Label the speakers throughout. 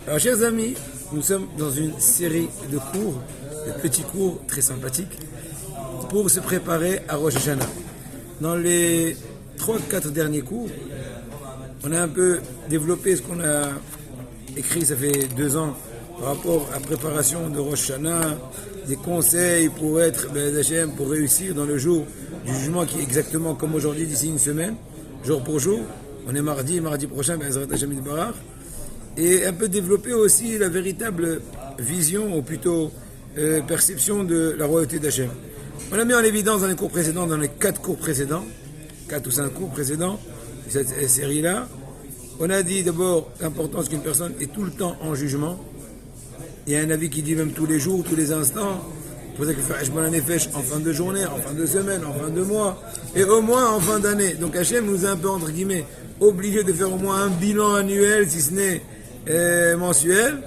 Speaker 1: Alors, chers amis, nous sommes dans une série de cours, de petits cours très sympathiques, pour se préparer à Rosh Hashanah. Dans les 3-4 derniers cours, on a un peu développé ce qu'on a écrit, ça fait 2 ans, par rapport à la préparation de Rosh Hashanah, des conseils pour être, pour réussir dans le jour du jugement qui est exactement comme aujourd'hui, d'ici une semaine, jour pour jour. On est mardi prochain, Be'ezrat Hashem Yitbarach. Et un peu développer aussi la véritable vision, ou plutôt perception de la royauté d'Hachem. On a mis en évidence dans les cours précédents, dans les 4 cours précédents, 4 ou 5 cours précédents de cette série-là, on a dit d'abord l'importance qu'une personne est tout le temps en jugement. Il y a un avis qui dit même tous les jours, tous les instants. Pour ça qu'il fait Hashbon Nefesh en fin de journée, en fin de semaine, en fin de mois, et au moins en fin d'année. Donc Hachem nous a un peu, entre guillemets, obligés de faire au moins un bilan annuel, si ce n'est mensuel.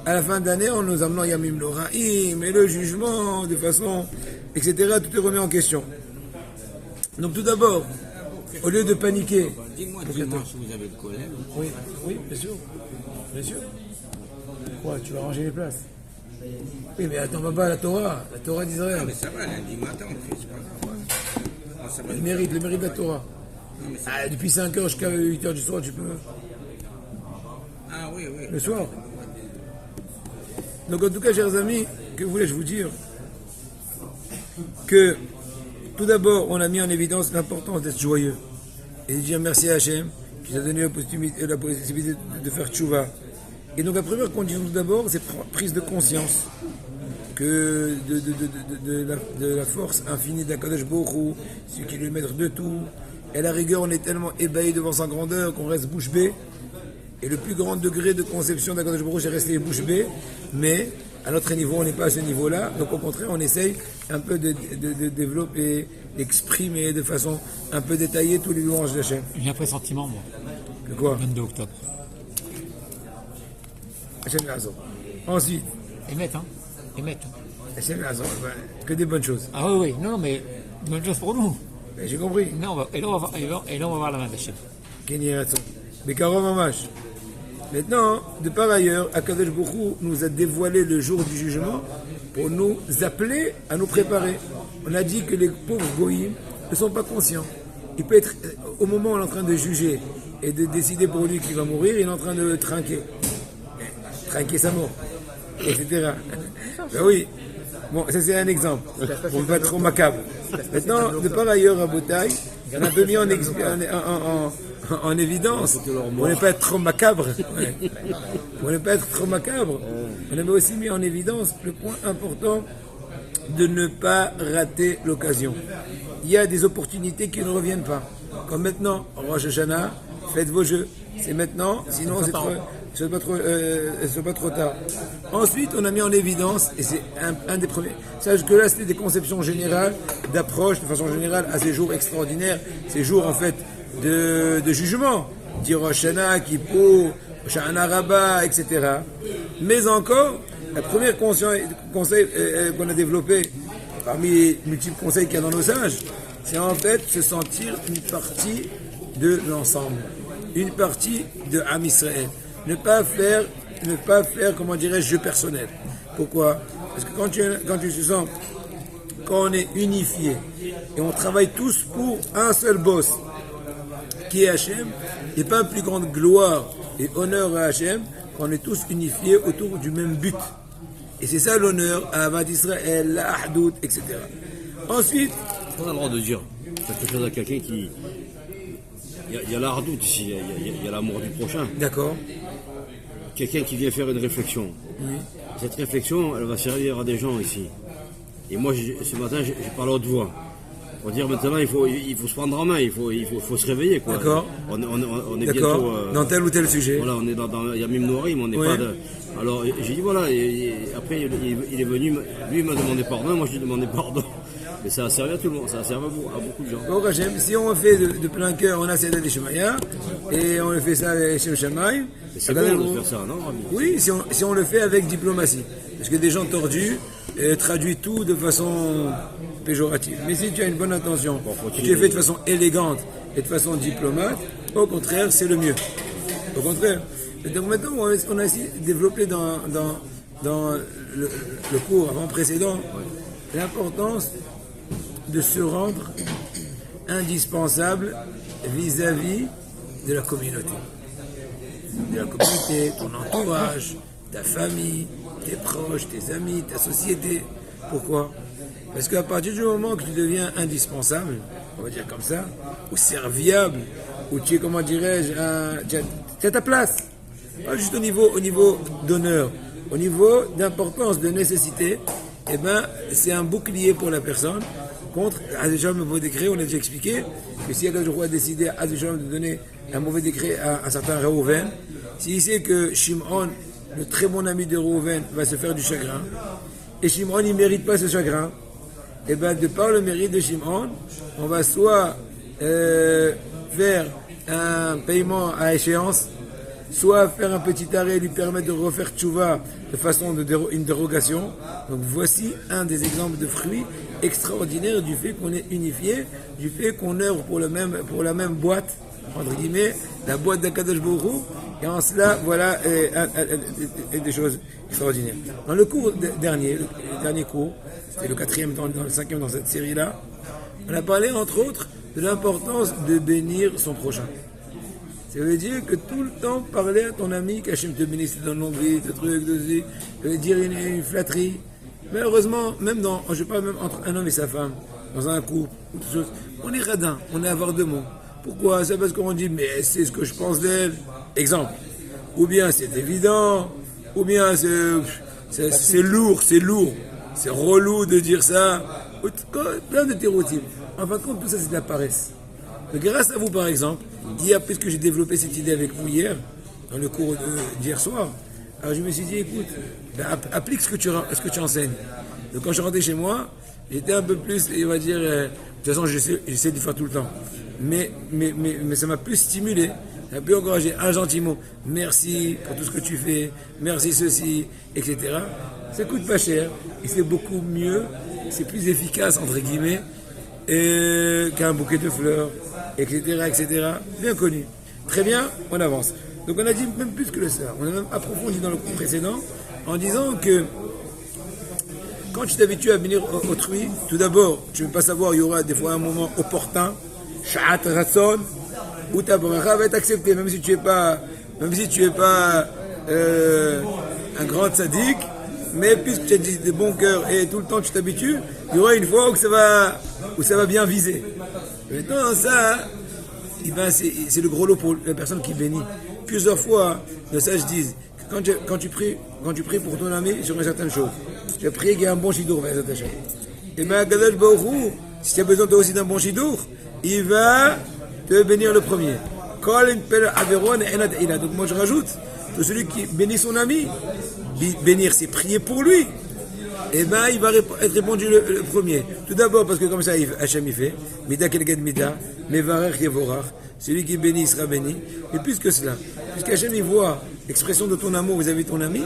Speaker 1: À la fin d'année, en nous amenant Yamim Loraim, et le jugement, de façon, etc., tout est remis en question. Donc tout d'abord, au lieu de paniquer...
Speaker 2: Dis-moi dimanche si vous avez le collègue.
Speaker 1: Oui, bien sûr. Bien sûr. Quoi, tu vas ranger les places? Oui, mais attends, papa, la Torah d'Israël.
Speaker 2: Non, mais ça va, lundi matin, on fait, c'est pas grave.
Speaker 1: Le mérite de la Torah. Depuis 5h jusqu'à 8h du soir, tu peux...
Speaker 2: Ah oui.
Speaker 1: Le soir. Donc en tout cas, chers amis, que voulais-je vous dire? Que tout d'abord, on a mis en évidence l'importance d'être joyeux. Et de dire merci à Hachem, qui nous a donné la possibilité de faire tchouva. Et donc la première condition tout d'abord, c'est prise de conscience que de la force infinie d'Akadosh Baruch Hu, celui qui est le maître de tout. Et à la rigueur, on est tellement ébahi devant sa grandeur qu'on reste bouche bée. Et le plus grand degré de conception d'Akadosh Baruch Hu, c'est rester bouche bée. Mais à notre niveau, on n'est pas à ce niveau-là. Donc au contraire, on essaye un peu de développer, d'exprimer de façon un peu détaillée tous les louanges d'Hachem.
Speaker 3: J'ai un pressentiment, moi.
Speaker 1: De quoi?
Speaker 3: 22 octobre.
Speaker 1: Hachem Lazor. Ensuite,
Speaker 3: Émettre.
Speaker 1: Hachem Lazor, que des bonnes choses.
Speaker 3: Ah oui, non, mais bonne chose pour nous.
Speaker 1: J'ai compris.
Speaker 3: Non, et là, on va voir la main d'Hachem.
Speaker 1: Kenny Ratson. Bekaro Mamash. Maintenant, de par ailleurs, Akadosh Baruch Hu nous a dévoilé le jour du jugement pour nous appeler à nous préparer. On a dit que les pauvres goïms ne sont pas conscients. Il peut être, au moment où on est en train de juger et de décider pour lui qu'il va mourir, il est en train de trinquer sa mort, etc. Ben oui. Bon, ça c'est un exemple. Pour ne pas être trop macabre. Maintenant, de par ailleurs, à Botaï, on a un peu mis en évidence, pour ne pas être trop macabre, on avait aussi mis en évidence le point important de ne pas rater l'occasion. Il y a des opportunités qui ne reviennent pas. Comme maintenant, Rosh Hashanah, faites vos jeux. C'est maintenant, sinon ce n'est pas trop tard. Ensuite, on a mis en évidence, et c'est un des premiers, sache que là c'était des conceptions générales, d'approche de façon générale à ces jours extraordinaires, ces jours en fait de jugement, dire Rosh Hashanah, Kippour, Shana Rabbah, etc. Mais encore, la première conseil qu'on a développé, parmi les multiples conseils qu'il y a dans nos sages, c'est en fait se sentir une partie de l'ensemble, une partie de Am Israël. Ne pas faire, comment dirais-je, jeu personnel. Pourquoi? Parce que quand tu te sens, quand on est unifié et on travaille tous pour un seul boss, qui est Hachem, il n'y a pas une plus grande gloire et honneur à Hachem quand on est tous unifiés autour du même but. Et c'est ça l'honneur à Ahavat Israël, la Ahdout, etc. Ensuite,
Speaker 4: on a le droit de dire quelque chose à quelqu'un qui... Il y a la hardoute ici, il y a l'amour du prochain.
Speaker 1: D'accord.
Speaker 4: Quelqu'un qui vient faire une réflexion.
Speaker 1: Oui.
Speaker 4: Cette réflexion, elle va servir à des gens ici. Et moi, ce matin, j'ai parlé à haute voix. Pour dire maintenant, il faut se prendre en main, il faut se réveiller. Quoi.
Speaker 1: D'accord.
Speaker 4: On est
Speaker 1: d'accord.
Speaker 4: bientôt...
Speaker 1: dans tel ou tel sujet.
Speaker 4: Voilà, on est dans Yamim Noarim, on n'est
Speaker 1: oui.
Speaker 4: pas de... Alors, j'ai dit voilà, et après, il est venu, lui, il m'a demandé pardon, moi, je lui ai demandé pardon. Mais ça a servi à tout le monde, ça a servi à beaucoup de gens.
Speaker 1: Bon, Hachem, si on fait de plein cœur, on a Seder des Shemaya, et on le fait ça avec Shem Shamaï.
Speaker 4: C'est bon de faire ça, non, Rabbi?
Speaker 1: Oui, si on le fait avec diplomatie. Parce que des gens tordus traduisent tout de façon péjorative. Mais si tu as une bonne intention, et tu le fais de façon élégante et de façon diplomate, au contraire, c'est le mieux. Au contraire. Et donc maintenant, on a essayé de développer dans le cours avant précédent l'importance de se rendre indispensable vis-à-vis de la communauté. De la communauté, ton entourage, ta famille, tes proches, tes amis, ta société. Pourquoi? Parce qu'à partir du moment que tu deviens indispensable, on va dire comme ça, ou serviable, ou tu es, comment dirais-je, tu as ta place. Pas juste au niveau d'honneur, au niveau d'importance, de nécessité, eh ben, c'est un bouclier pour la personne contre Adécham le mauvais décret. On a déjà expliqué que si quelqu'un a décidé à Adécham de donner un mauvais décret à un certain Réhouven, s'il sait que Shimon, le très bon ami de Réhouven, va se faire du chagrin, et Shimon il ne mérite pas ce chagrin, et bien de par le mérite de Shimon, on va soit faire un paiement à échéance, soit faire un petit arrêt et lui permettre de refaire tchouva de façon une dérogation. Donc voici un des exemples de fruits extraordinaires du fait qu'on est unifié, du fait qu'on œuvre pour la même boîte, entre guillemets, la boîte d'Akadosh Baruch Hu, et en cela, voilà des choses extraordinaires. Dans le cours dernier, le dernier cours, c'était le 4e, dans le 5e dans cette série-là, on a parlé entre autres de l'importance de bénir son prochain. Ça veut dire que tout le temps parler à ton ami, qu'Hachem te bénisse dans le nombril, ce truc, dire une flatterie. Malheureusement, je parle même entre un homme et sa femme, dans un couple, on est radin, on est avare de mots. Pourquoi? C'est parce qu'on dit, mais c'est ce que je pense d'elle. Exemple. Ou bien c'est évident, ou bien c'est lourd, c'est relou de dire ça. Plein de stéréotypes. En fin de compte, tout ça c'est de la paresse. Mais grâce à vous, par exemple, hier, puisque j'ai développé cette idée avec vous hier, dans le cours d'hier soir, alors je me suis dit, écoute, applique ce que tu enseignes. Donc quand je suis rentré chez moi, j'étais un peu plus, on va dire, de toute façon j'essaie de le faire tout le temps, mais ça m'a plus stimulé, ça m'a plus encouragé, un gentil mot, merci pour tout ce que tu fais, merci ceci, etc. Ça coûte pas cher, et c'est beaucoup mieux, c'est plus efficace, entre guillemets, qu'un bouquet de fleurs, etc. Bien connu. Très bien, on avance. Donc on a dit même plus que ça. On a même approfondi dans le cours précédent en disant que quand tu t'habitues à venir autrui, tout d'abord, tu ne veux pas savoir, il y aura des fois un moment opportun, sha'at ratson, où ta bracha va être acceptée, même si tu es pas un grand tzaddik, mais puisque tu as de bon cœur et tout le temps tu t'habitues, il y aura une fois où ça va bien viser. Maintenant, ça, c'est le gros lot pour la personne qui bénit. Plusieurs fois, les sages disent que quand tu pries pour ton ami sur une certaine chose, tu as prié qu'il y a un bon chidour vers cette chose. Et bien, Kadosh Baruch Hu, si tu as besoin toi aussi d'un bon chidour, il va te bénir le premier. Donc moi je rajoute que celui qui bénit son ami, bénir c'est prier pour lui. Et ben il va être répondu le premier. Tout d'abord parce que comme ça Hachem il fait, Mida kelged Mida, Mevarech Yevorach, celui qui bénit sera béni. Et plus que cela, puisqu'Hachem il voit l'expression de ton amour vis-à-vis de ton ami,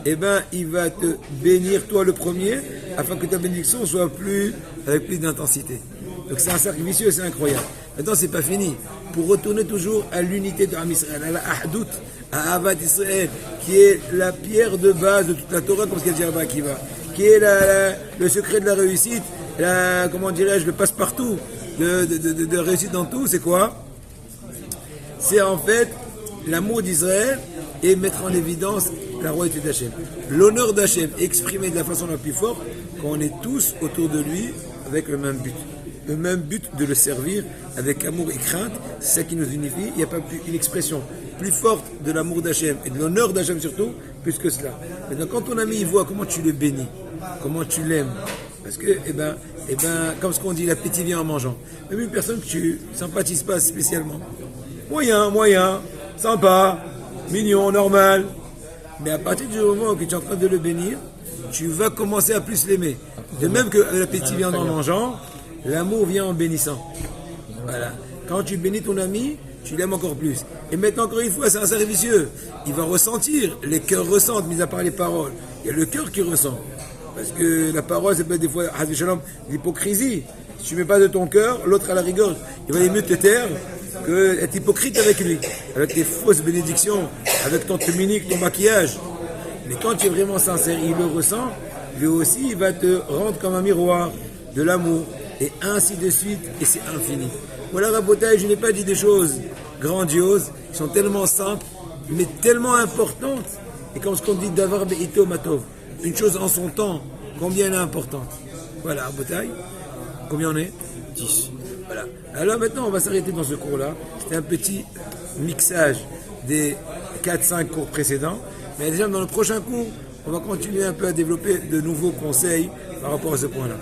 Speaker 1: et ben il va te bénir toi le premier, afin que ta bénédiction soit avec plus d'intensité. Donc c'est un cercle vicieux, c'est incroyable. Maintenant c'est pas fini. Pour retourner toujours à l'unité de Am Israël, à la Ahdout, à Ahavat Israël, qui est la pierre de base de toute la Torah, comme ce qu'il dit Rabbi Akiva, qui est le secret de la réussite, le passe-partout de réussite dans tout, c'est quoi? C'est en fait l'amour d'Israël et mettre en évidence la royauté d'Hachem. L'honneur d'Hachem exprimé de la façon la plus forte quand on est tous autour de lui avec le même but. Le même but de le servir avec amour et crainte, c'est ça qui nous unifie. Il n'y a pas une expression plus forte de l'amour d'Hachem et de l'honneur d'Hachem surtout, plus que cela. Maintenant, quand ton ami il voit comment tu le bénis, comment tu l'aimes, parce que, comme ce qu'on dit, l'appétit vient en mangeant. Même une personne que tu sympathises pas spécialement, moyen, sympa, mignon, normal, mais à partir du moment où tu es en train de le bénir, tu vas commencer à plus l'aimer. De même que l'appétit vient en mangeant, l'amour vient en bénissant. Voilà. Quand tu bénis ton ami, tu l'aimes encore plus. Et maintenant, encore une fois, c'est un cercle vicieux. Il va ressentir, les cœurs ressentent, mis à part les paroles. Il y a le cœur qui ressent. Parce que la parole, c'est pas des fois, l'hypocrisie. Si tu ne mets pas de ton cœur, l'autre à la rigueur, il va mieux te taire que être hypocrite avec lui, avec tes fausses bénédictions, avec ton minique, ton maquillage. Mais quand tu es vraiment sincère, il le ressent, lui aussi, il va te rendre comme un miroir de l'amour, et ainsi de suite, et c'est infini. Voilà, Rabotai, je n'ai pas dit des choses grandioses, qui sont tellement simples, mais tellement importantes. Et comme ce qu'on dit d'avoir be'ito matov, une chose en son temps, combien elle est importante. Voilà, Rabotai, combien on est
Speaker 4: 10.
Speaker 1: Voilà. Alors maintenant, on va s'arrêter dans ce cours-là. C'était un petit mixage des 4-5 cours précédents. Mais déjà, dans le prochain cours, on va continuer un peu à développer de nouveaux conseils par rapport à ce point-là.